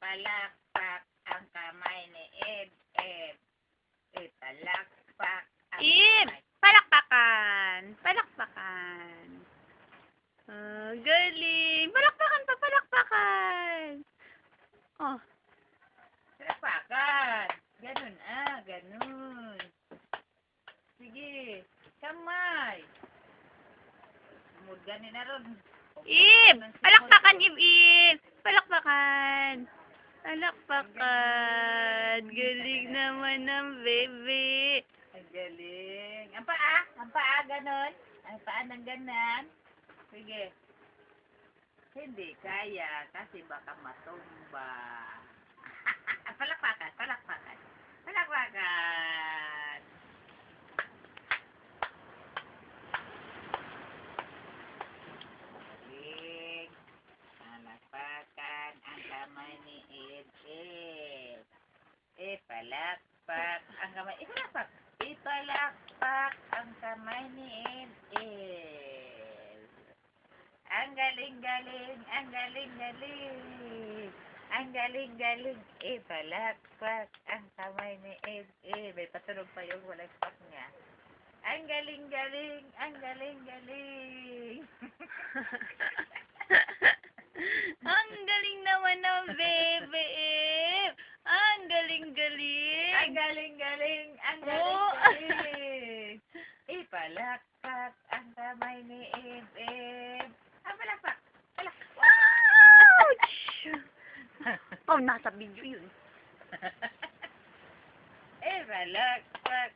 Ipalakpak ang kamay ni Ed. Ipalakpak ang Ib! kamay. Palakpakan! Palakpakan! Galing! Palakpakan pa! Palakpakan! Oh. Palakpakan. Ganun ganun. Sige, kamay. Mudgan na ron. Ib! Palakpakan, Ib! Palakpakan! Palakpakan! Galing naman ng bebe. Ang galing. Ang paa, ganun. Ang paa ng ganan. Sige. Hindi kaya kasi baka matumba. Palakpakan, palakpakan. Palakpakan. Galing. Palakpakan ang kamay ni Ed. Palakpak ang kamay. Palakpak. Ipalakpak ang kamay ni Ed. Ang galing-galing, ang galing-galing. Ang galing-galing. Ipalakpak ang kamay ni Ed. May patunog pa yung walang pak niya. Ang galing-galing, ang galing-galing. Ang galing naman ng bebe, Ib! Ang galing-galing! Ang galing-galing, ang Oo. galing-galing. Ipalakpak ang kamay ni Ed. Ang palakpak. Palakpak. Ouch! Oh, nasa video yun. Ipalakpak